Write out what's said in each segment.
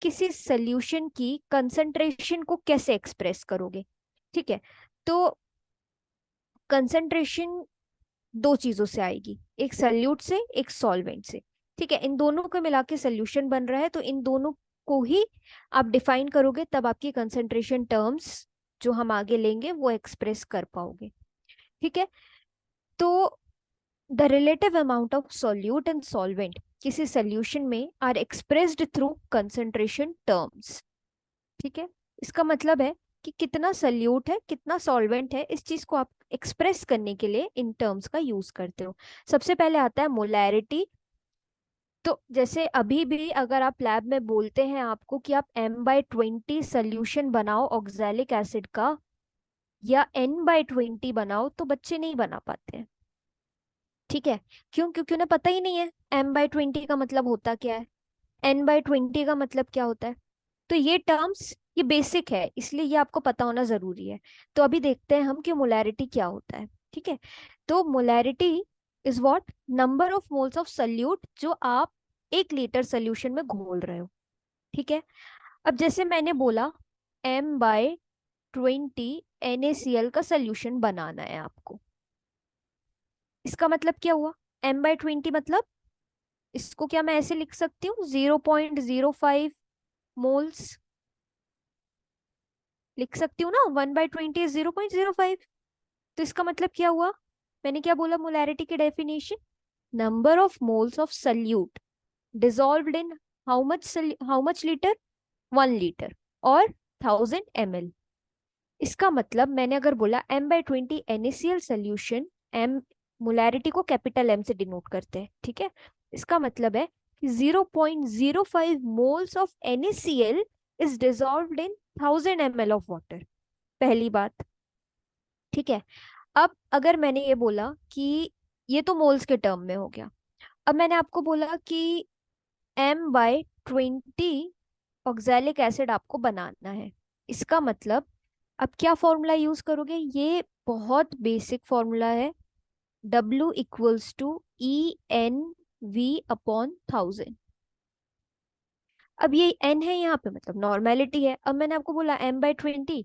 किसी सोल्यूशन की कंसंट्रेशन को कैसे एक्सप्रेस करोगे। ठीक है, तो कंसंट्रेशन दो चीजों से आएगी, एक सल्यूट से, एक सॉल्वेंट से। ठीक है, इन दोनों को मिला के सोल्यूशन बन रहा है, तो इन दोनों को ही आप डिफाइन करोगे, तब आपकी कंसंट्रेशन टर्म्स जो हम आगे लेंगे वो एक्सप्रेस कर पाओगे। ठीक है, तो the relative amount of solute and solvent किसी सोल्यूशन में are expressed through concentration terms. ठीक है, इसका मतलब है कि कितना सल्यूट है, कितना सॉल्वेंट है, इस चीज को आप एक्सप्रेस करने के लिए इन टर्म्स का यूज करते हो। सबसे पहले आता है मोलैरिटी। तो जैसे अभी भी अगर आप लैब में बोलते हैं आपको कि आप M/20 सोल्यूशन बनाओ ऑक्सैलिक एसिड का, या N/20 बनाओ, तो बच्चे नहीं बना पाते हैं। ठीक है, क्यों? क्योंकि उन्हें पता ही नहीं है M/20 का मतलब होता क्या है, N/20 का मतलब क्या होता है। तो ये टर्म्स, ये बेसिक है, इसलिए ये आपको पता होना जरूरी है। तो अभी देखते हैं हम कि मोलैरिटी क्या होता है। ठीक है, तो molarity is what, number of moles of solute जो आप 1 लीटर सोल्यूशन में घोल रहे हो। ठीक है, अब जैसे मैंने बोला M/20 NaCl का सोल्यूशन बनाना है आपको, इसका मतलब क्या हुआ? M/20 मतलब, इसको क्या मैं ऐसे लिख सकती हूँ, 0.05 मोल्स लिख सकती हूँ ना, 1/20 इज 0.05। तो इसका मतलब क्या हुआ? मैंने क्या बोला मोलैरिटी की definition, number of moles of solute dissolved in how much litre, 1 litre, और 1000 ml। इसका मतलब मैंने अगर बोला M/20 NaCl solution, M molarity को कैपिटल M से डिनोट करते हैं। ठीक है, इसका मतलब है कि 0.05 moles of NaCl is dissolved in 1000 ml of water. पहली बात। ठीक है, अब अगर मैंने ये बोला कि ये तो मोल्स के टर्म में हो गया, अब मैंने आपको बोला कि M/20 ऑक्सैलिक एसिड आपको बनाना है, इसका मतलब अब क्या फॉर्मूला यूज करोगे? ये बहुत बेसिक फॉर्मूला है, W = EnV/1000। अब ये N है यहाँ पे, मतलब नॉर्मेलिटी है। अब मैंने आपको बोला M/20,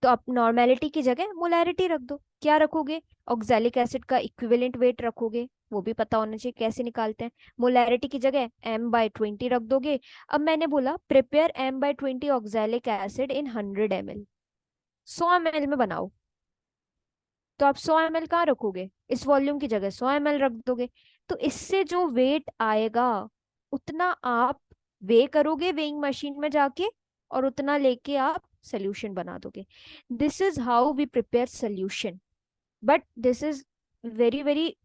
तो आप नॉर्मेलिटी की जगह मोलैरिटी रख दो। क्या रखोगे? ऑक्सैलिक एसिड का इक्विवेलेंट वेट रखोगे, वो भी पता होना चाहिए कैसे निकालते हैं। मोलैरिटी की जगह M/20 रख दोगे। अब मैंने बोला prepare M/20 oxalic acid in 100 ml, 100 ml में बनाओ। तो आप 100 ml कहाँ रखोगे? इस वॉल्यूम की जगह 100 ml रख दोगे। तो इससे जो वेट आएगा उतना आप वे करोगे वेइंग मशीन में जाके, और उतना लेके आप सोल्यूशन बना दोगे। This is how we prepare solution. But this is very very,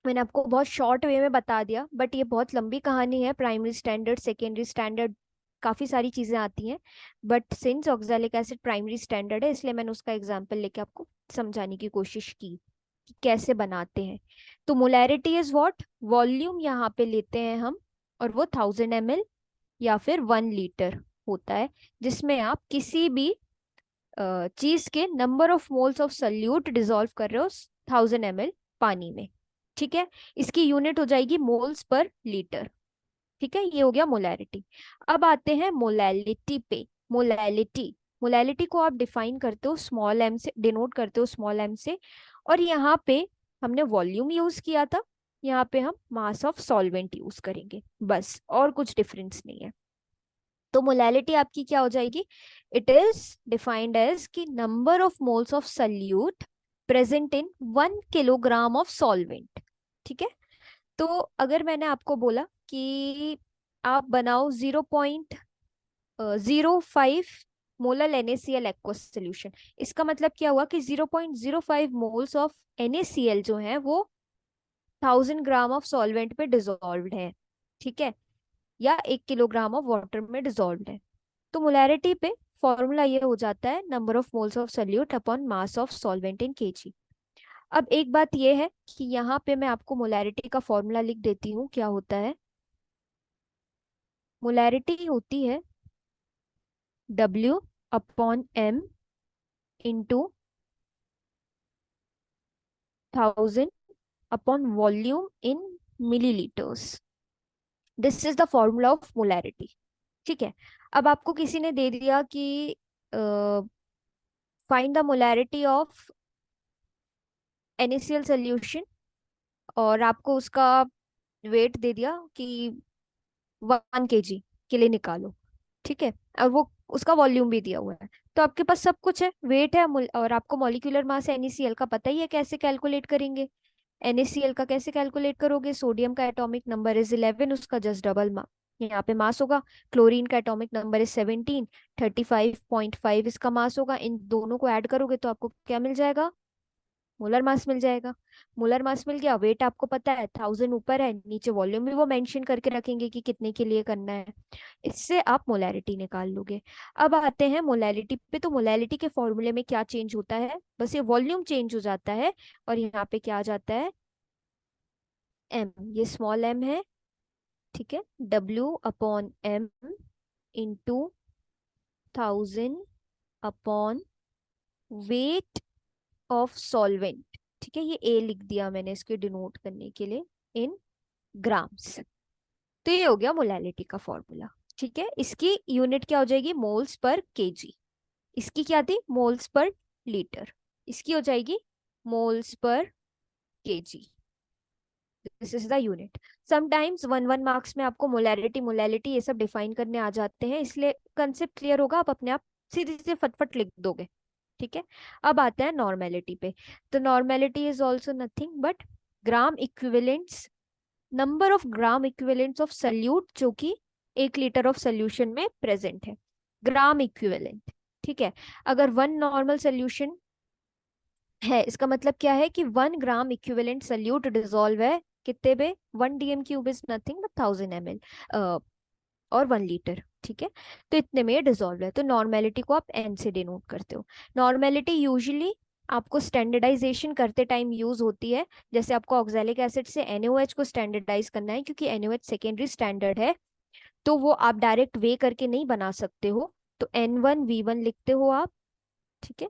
मैंने आपको बहुत शॉर्ट वे में बता दिया, बट ये बहुत लंबी कहानी है। प्राइमरी स्टैंडर्ड, सेकेंडरी स्टैंडर्ड, काफी सारी चीजें आती हैं। But since oxalic acid primary standard है, इसलिए मैंने उसका एग्जाम्पल लेके आपको समझाने की कोशिश की कि कैसे बनाते हैं। तो मोलैरिटी इज व्हाट, वॉल्यूम यहाँ पे लेते हैं हम, और वो 1000 ml या फिर 1 लीटर होता है, जिसमें आप किसी भी चीज के number of moles of solute dissolve कर रहे हो 1000 ml पानी में। ठीक है, इसकी यूनिट हो जाएगी मोल्स पर लीटर। ठीक है, ये हो गया मोलैरिटी। अब आते हैं मोलैलिटी पे। मोलैलिटी, मोलैलिटी को आप डिफाइन करते हो स्मॉल m से, डिनोट करते हो स्मॉल m से। और यहाँ पे हमने वॉल्यूम यूज किया था, यहाँ पे हम मास ऑफ सॉल्वेंट यूज करेंगे, बस, और कुछ डिफरेंस नहीं है। तो मोलैलिटी आपकी क्या हो जाएगी? इट इज डिफाइंड एज कि number of moles of solute present in 1 kilogram of solvent. ठीक है, तो अगर मैंने आपको बोला कि आप बनाओ 0.05 मोलर NaCl एक्वस सोल्यूशन, इसका मतलब क्या हुआ कि 0.05 मोल्स ऑफ NaCl जो है वो 1000 ग्राम ऑफ सॉल्वेंट पे डिजोल्व है। ठीक है, या 1 किलोग्राम ऑफ वाटर में डिजोल्व है। तो मोलैरिटी पे फॉर्मूला ये हो जाता है number of moles of solute upon mass of solvent in KG. अब एक बात ये है कि यहाँ पे मैं आपको मोलैरिटी का फॉर्मूला लिख देती हूँ, क्या होता है। मोलैरिटी होती है W/M into 1000 upon volume in millilitres. This is the formula of molarity. ठीक है। अब आपको किसी ने दे दिया कि find the molarity of NaCl solution, और आपको उसका वेट दे दिया कि 1 kg के लिए निकालो। ठीक है। और वो उसका वॉल्यूम भी दिया हुआ है। तो आपके पास सब कुछ है, वेट है, और आपको मॉलिक्यूलर मास NaCl का पता ही है कैसे कैलकुलेट करेंगे। NaCl का कैसे कैलकुलेट करोगे? सोडियम का एटॉमिक नंबर इज 11, उसका जस्ट डबल यहाँ पे मास होगा। क्लोरीन का एटॉमिक नंबर इज 17, 35.5 इसका मास होगा। इन दोनों को ऐड करोगे तो आपको क्या मिल जाएगा? मोलर मास मिल जाएगा। मोलर मास मिल गया। वेट आपको पता है 1000 ऊपर है, नीचे वॉल्यूम भी वो मेंशन करके रखेंगे कि कितने के लिए करना है। इससे आप मोलैरिटी निकाल लोगे। अब आते हैं मोलैरिटी पे। तो मोलैरिटी के फॉर्मूले में क्या चेंज होता है? बस ये वॉल्यूम चेंज हो जाता है, और यहाँ पे क्या आ जाता है? एम, ये स्मॉल एम है। ठीक है। W/m into 1000 upon weight of solvent. ठीक है, ये ए लिख दिया मैंने इसको डिनोट करने के लिए, इन ग्राम्स। तो ये हो गया मोलैलिटी का फॉर्मूला। ठीक है। इसकी यूनिट क्या हो जाएगी? Moles per KG. इसकी क्या थी? Moles per litre. इसकी हो जाएगी moles per KG. This is the unit. Sometimes 1 1 marks में आपको मोलैरिटी मोलैलिटी ये सब डिफाइन करने आ जाते हैं, इसलिए कंसेप्ट क्लियर होगा, आप अपने आप सीधे सीधे फटफट लिख दोगे। ठीक है। अब आते हैं नॉर्मेलिटी पे। तो normality is also nothing but gram equivalents, number of gram equivalents of solute जो कि 1 लीटर ऑफ सोल्यूशन में प्रेजेंट है। Gram equivalent. ठीक है। अगर 1 नॉर्मल सोल्यूशन है, इसका मतलब क्या है कि 1 ग्राम इक्विवेलेंट सल्यूट डिजोल्व है कितने पे? 1 dm³ is nothing but 1000 ml और 1 लीटर। ठीक है। तो इतने में ये डिजोल्व है। तो नॉर्मेलिटी को आप एन से डिनोट करते हो। नॉर्मेलिटी यूजुअली आपको स्टैंडर्डाइजेशन करते टाइम यूज होती है। जैसे आपको ऑक्सैलिक एसिड से NaOH को स्टैंडर्डाइज करना है, क्योंकि NaOH सेकेंडरी स्टैंडर्ड है, तो वो आप डायरेक्ट वे करके नहीं बना सकते हो। तो N1V1 लिखते हो आप। ठीक है।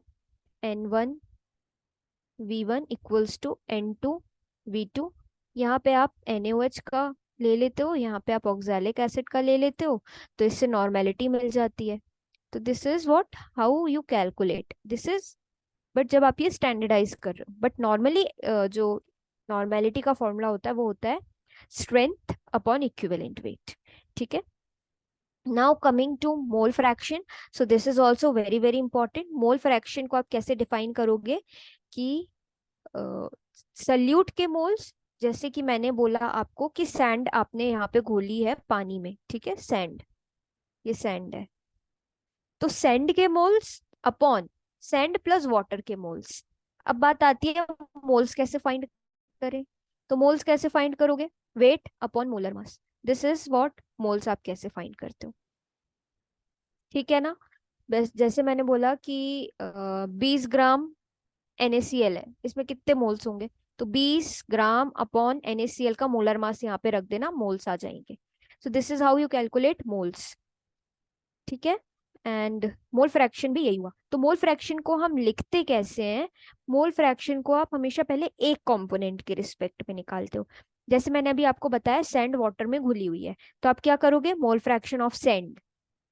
N1V1 equals to N2V2। यहाँ पे आप NaOH का ले लेते हो, यहाँ पे आप ऑक्सैलिक एसिड का ले लेते हो, तो इससे नॉर्मेलिटी मिल जाती है। तो this is what how you calculate this is. But जब आप ये स्टैंडर्डाइज कर रहे हो, बट नॉर्मली जो नॉर्मेलिटी का फॉर्मूला होता है वो होता है स्ट्रेंथ अपॉन इक्विवेलेंट वेट। ठीक है। Now coming to mole fraction. So this is also very very important. Mole fraction को आप कैसे डिफाइन करोगे कि सल्यूट के मोल्स, जैसे कि मैंने बोला आपको कि सैंड आपने यहाँ पे घोली है पानी में। ठीक है। सैंड, ये सैंड है, तो सैंड के moles upon sand plus water के मोल्स। अब बात आती है मोल्स कैसे फाइंड करें। तो मोल्स कैसे फाइंड करोगे? Weight upon molar mass. This is what moles आप कैसे फाइंड करते हो। ठीक है ना? बस जैसे मैंने बोला कि 20 ग्राम NaCl है, इसमें कितने मोल्स होंगे? तो 20 ग्राम अपॉन NaCl का मोलर मास यहाँ पे रख देना, मोल्स आ जाएंगे। सो this is how you calculate moles. ठीक है। एंड मोल फ्रैक्शन भी यही हुआ। तो मोल फ्रैक्शन को हम लिखते कैसे हैं? मोल फ्रैक्शन को आप हमेशा पहले एक कंपोनेंट के रिस्पेक्ट में निकालते हो। जैसे मैंने अभी आपको बताया सैंड वाटर में घुली हुई है, तो आप क्या करोगे? मोल फ्रैक्शन ऑफ सैंड।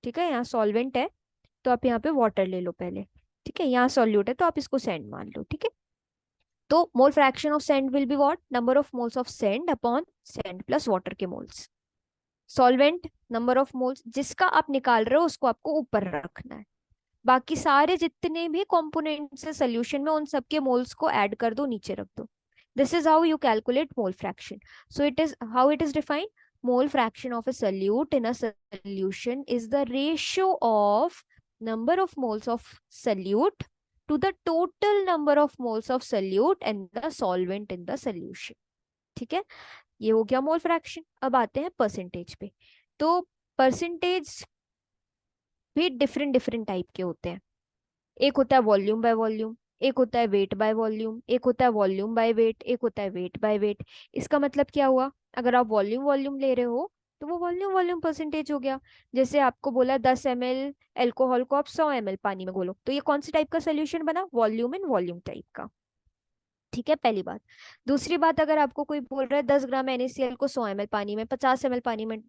ठीक है। यहाँ सॉल्वेंट है, तो आप यहाँ पे वाटर ले लो पहले। ठीक है। यहाँ सॉल्यूट है, तो आप इसको सैंड मान लो। ठीक है। तो mole fraction of sand will be what? Number of moles of sand upon sand plus water के moles. Solvent number of moles जिसका आप निकाल रहे हो उसको आपको ऊपर रखना है। बाकी सारे जितने भी कंपोनेंट्स है सोल्यूशन में, उन सबके मोल्स को ऐड कर दो, नीचे रख दो। This is how you calculate mole fraction. So it is how it is defined. Mole fraction of a solute in a solution is the ratio of number of moles of solute to the total number of moles of solute and the solvent in the solution। ठीक है। ये हो गया mole fraction. अब आते हैं percentage पे। तो परसेंटेज भी डिफरेंट डिफरेंट टाइप के होते हैं। एक होता है वॉल्यूम बाय वॉल्यूम, एक होता है वेट बाय वॉल्यूम, एक होता है वॉल्यूम बाय वेट, एक होता है वेट बाय वेट। इसका मतलब क्या हुआ? अगर आप वॉल्यूम वॉल्यूम ले रहे हो तो वो वॉल्यूम वॉल्यूम परसेंटेज हो गया। जैसे आपको बोला 10 ml एल्कोहल को आप 100 ml पानी में घोलो, तो ये कौन सी टाइप का सोल्यूशन बना? वॉल्यूम इन वॉल्यूम टाइप का। ठीक है, पहली बात। दूसरी बात, अगर आपको कोई बोल रहा है 10 ग्राम NaCl को 100 ml पानी में, 50 ml पानी में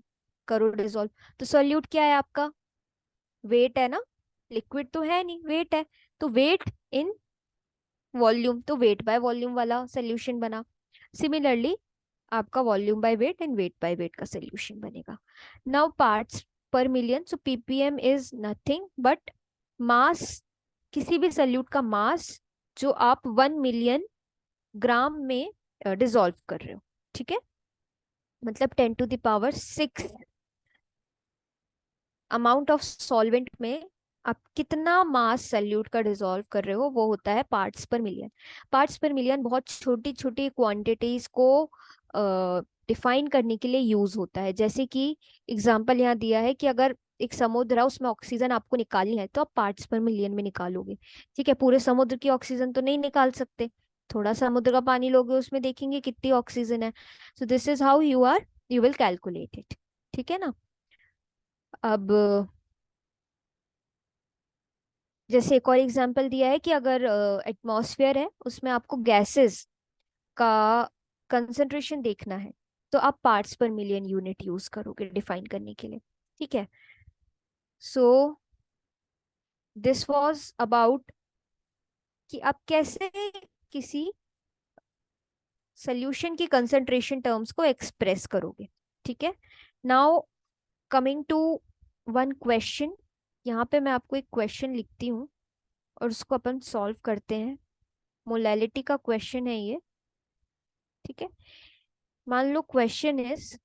करो डिसॉल्व। तो सोल्यूट क्या है आपका? वेट है ना, लिक्विड तो है नहीं, वेट है। तो वेट इन वॉल्यूम, तो वेट बाय वॉल्यूम वाला सोल्यूशन बना। सिमिलरली आपका volume by weight and weight by weight का सोल्यूशन बनेगा। नाउ पार्ट्स पर million, so ppm is nothing but mass, किसी भी सोल्यूट का मास जो आप 1 मिलियन ग्राम में डिसॉल्व कर रहे हो, ठीक है। मतलब 10⁶ अमाउंट ऑफ सॉल्वेंट में आप कितना मास सल्यूट का डिसॉल्व कर रहे हो, वो होता है पार्ट्स पर मिलियन। पार्ट्स पर मिलियन बहुत छोटी छोटी क्वांटिटीज को डिफाइन करने के लिए यूज होता है। जैसे कि एग्जांपल यहाँ दिया है कि अगर एक समुद्र है, उसमें ऑक्सीजन आपको निकालनी है, तो आप पार्ट्स पर मिलियन में निकालोगे। ठीक है, पूरे समुद्र की ऑक्सीजन तो नहीं निकाल सकते, थोड़ा समुद्र का पानी लोगे, उसमें देखेंगे कितनी ऑक्सीजन है। सो this is how you will calculate it. ठीक है ना। अब जैसे एक और एग्जांपल दिया है कि अगर एटमॉस्फेयर है, उसमें आपको गैसेस का कंसंट्रेशन देखना है, तो आप पार्ट्स पर मिलियन यूनिट यूज करोगे डिफाइन करने के लिए। ठीक है। सो दिस वाज अबाउट कि आप कैसे किसी सोल्यूशन की कंसंट्रेशन टर्म्स को एक्सप्रेस करोगे। ठीक है। Now coming to one question, यहाँ पे मैं आपको एक क्वेश्चन लिखती हूँ और उसको अपन सॉल्व करते हैं। मोलैलिटी का क्वेश्चन है ये। ठीक है। मान लो question is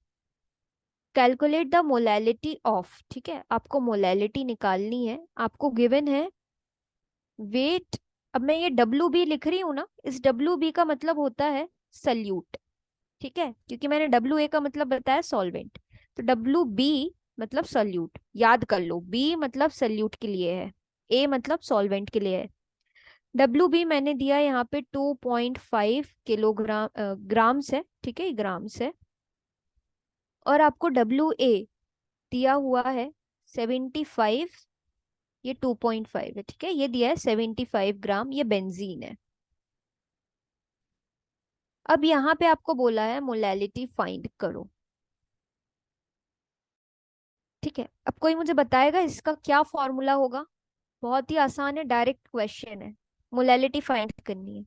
calculate the molality of, ठीक है, आपको मोलैलिटी निकालनी है, आपको गिवन है वेट। अब मैं ये डब्ल्यू बी लिख रही हूँ ना, इस डब्ल्यू बी का मतलब होता है सल्यूट। ठीक है, क्योंकि मैंने डब्ल्यू ए का मतलब बताया सॉल्वेंट, तो डब्ल्यू बी मतलब सल्यूट। याद कर लो, बी मतलब सल्यूट के लिए है, ए मतलब सॉल्वेंट के लिए है। डब्ल्यू बी मैंने दिया यहाँ पे 2.5 किलोग्राम ग्राम्स है। ठीक है, ग्राम्स है। और आपको डब्ल्यू ए दिया हुआ है 75, ये 2.5 है। ठीक है, ये दिया है 75 ग्राम, ये बेंजीन है। अब यहाँ पे आपको बोला है मोलैलिटी फाइंड करो। ठीक है, अब कोई मुझे बताएगा इसका क्या फॉर्मूला होगा? बहुत ही आसान है, डायरेक्ट क्वेश्चन है, मोलैलिटी फाइंड करनी है।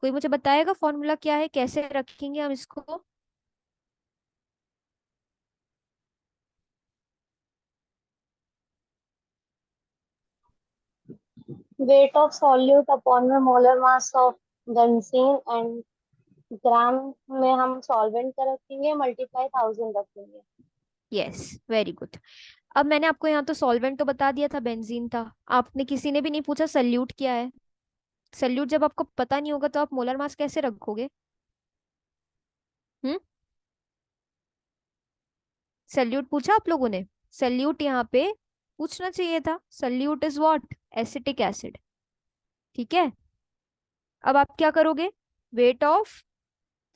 कोई मुझे बताएगा फॉर्मूला क्या है, कैसे रखेंगे हम इसको? वेट ऑफ सॉल्यूट अपॉन में molar mass of benzene and gram में हम सॉल्वेंट का रखेंगे, मल्टीप्लाई 1000 रखेंगे। Yes, very good. अब मैंने आपको यहाँ तो सॉल्वेंट तो बता दिया था, बेंजीन था। आपने किसी ने भी नहीं पूछा सल्यूट क्या है। सल्यूट जब आपको पता नहीं होगा तो आप मोलर मास कैसे रखोगे? हम्म। सल्यूट पूछा आप लोगों ने? सल्यूट यहाँ पे पूछना चाहिए था। Solute is what? Acetic acid. ठीक है। अब आप क्या करोगे? Weight of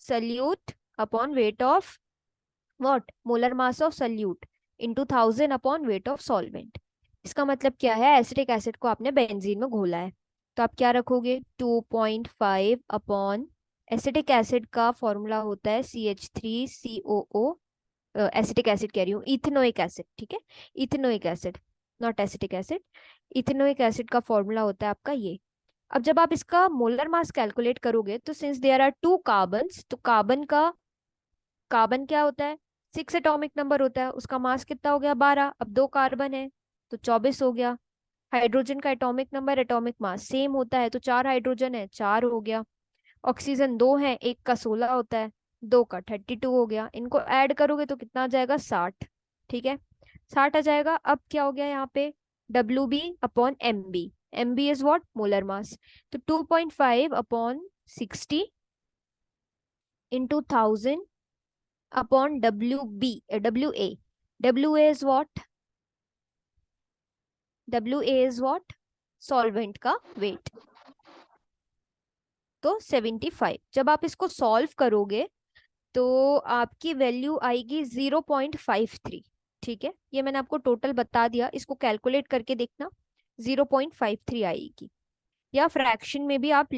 solute upon weight of what, molar mass of solute, into 1000 upon weight of solvent. इसका मतलब क्या है? एसिटिक एसिड को आपने बेंजीन में घोला है, तो आप क्या रखोगे? 2.5 अपॉन, एसिटिक एसिड का फॉर्मूला होता है CH3COO, एसिटिक एसिड कह रही हूँ, इथेनोइक एसिड। ठीक है, ethanoic acid, not acetic acid. Ethanoic acid का फॉर्मूला होता है आपका ये। अब जब आप इसका मोलर मास कैलकुलेट करोगे, तो सिंस देयर आर 2 कार्बन्स, तो कार्बन क्या होता है? 6 एटॉमिक नंबर होता है, उसका मास कितना हो गया? 12। अब 2 कार्बन है तो 24 हो गया। हाइड्रोजन का atomic number, atomic mass same होता है, तो 4 हाइड्रोजन है, 4 हो गया। ऑक्सीजन 2 है, एक का 16 होता है, 2 का 32 हो गया। इनको ऐड करोगे तो कितना आ जाएगा? 60। ठीक है, 60 आ जाएगा। अब क्या हो गया यहाँ पे? WB/MB, MB is what? Molar mass. तो 2.5/60 into 1000 upon WA is what? WA is what? Solvent का वेट, तो 75। जब आप इसको सॉल्व करोगे तो आपकी वैल्यू आएगी 0.53। ठीक है, ये मैंने आपको टोटल बता दिया, इसको कैलकुलेट करके देखना, 0.53 आएगी। या फ्रैक्शन में भी आप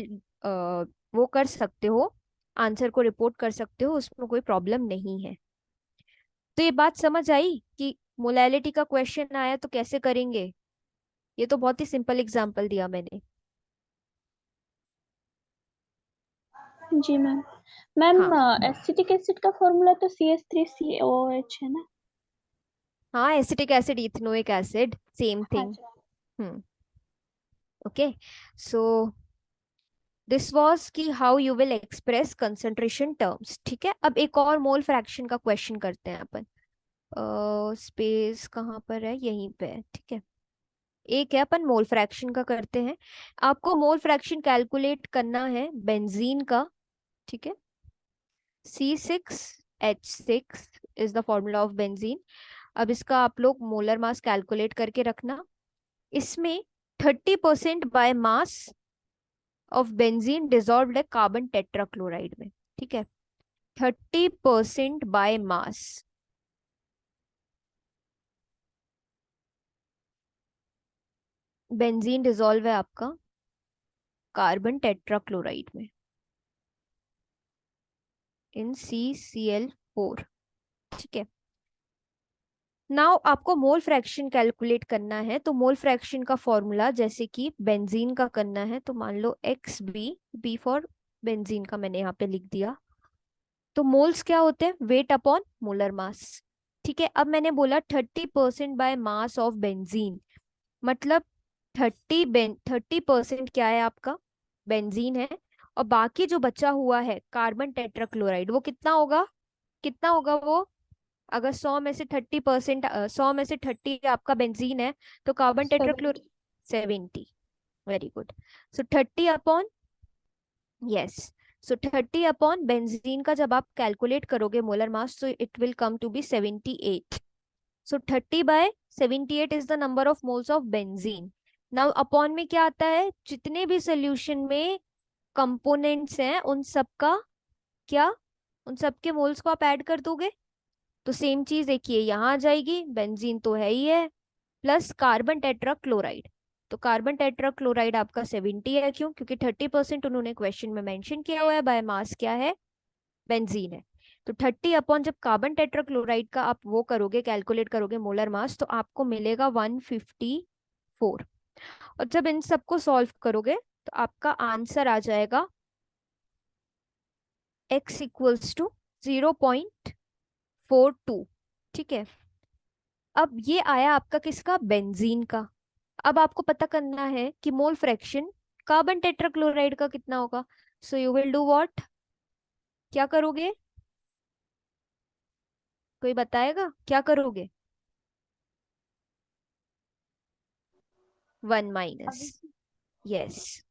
वो कर सकते हो, आंसर को रिपोर्ट कर सकते हो, उसमें कोई प्रॉब्लम नहीं है। तो ये बात समझ आई कि मोलैलिटी का क्वेश्चन आया तो कैसे करेंगे। ये तो बहुत ही सिंपल एग्जांपल दिया मैंने। जी मैम। मैम, हाँ एसिटिक एसिड का फॉर्मूला तो CH3COOH है ना? हाँ, acetic acid ethanoic acid same हाँ थिंग। जी। Hmm. Okay, so this was कि how you will express concentration terms. ठीक है, अब एक और मोल फ्रैक्शन का क्वेश्चन करते हैं अपन। स्पेस कहाँ पर है, यहीं पे है। ठीक है, एक है, अपन मोल फ्रैक्शन का करते हैं। आपको मोल फ्रैक्शन कैलकुलेट करना है बेंजीन का। ठीक है, C6H6 is the formula of benzene. अब इसका आप लोग मोलर मास कैलकुलेट करके रखना। इसमें 30% by mass of benzene dissolved है कार्बन टेट्राक्लोराइड में। ठीक है, 30% बाय मास। बेंजीन डिजॉल्व है आपका कार्बन टेट्राक्लोराइड में इन CCl4। ठीक है, नाउ आपको मोल फ्रैक्शन कैलकुलेट करना है। तो मोल फ्रैक्शन का फॉर्मूला जैसे कि बेंजीन का करना है तो मान लो XB, बी फॉर बेंजीन का मैंने यहाँ पे लिख दिया। तो मोल्स क्या होते हैं, वेट अपॉन मोलर मास। ठीक है, अब मैंने बोला 30% बाय मास ऑफ बेंजीन, मतलब 30% क्या है आपका, बेंजीन है। और बाकी जो बचा हुआ है कार्बन टेट्राक्लोराइड, वो कितना होगा, कितना होगा वो। अगर 100 में से 30%, 100 में से 30 आपका बेंजीन है तो carbon tetrachloride 70। 70। Very good. So 30 upon, yes, so 30 upon benzene का जब आप कैलकुलेट करोगे मोलर मास, तो it will come to be 78। So 30/78 is the number of moles of benzene. Now upon में क्या आता है, जितने भी सोल्यूशन में कंपोनेंट्स हैं उन सब का क्या, उन सब के मोल्स को आप ऐड कर दोगे। तो सेम चीज देखिए यहाँ आ जाएगी, बेंजीन तो है ही है, प्लस कार्बन टेट्राक्लोराइड। तो कार्बन टेट्राक्लोराइड आपका 70 है, क्यों, क्योंकि 30% उन्होंने क्वेश्चन में मेंशन किया हुआ है, बाय मास क्या है, बेंजीन है। तो 30 अपॉन जब कार्बन टेट्राक्लोराइड का आप वो करोगे, कैलकुलेट करोगे मोलर मास, तो आपको मिलेगा 154। और जब इन सबको सॉल्व करोगे तो आपका आंसर आ जाएगा x = 0.42। ठीक है, अब ये आया आपका किसका, बेंजीन का। अब आपको पता करना है कि मोल फ्रैक्शन कार्बन टेट्राक्लोराइड का कितना होगा। So you will do what, क्या करोगे, कोई बताएगा क्या करोगे। 1 माइनस, अभी यस,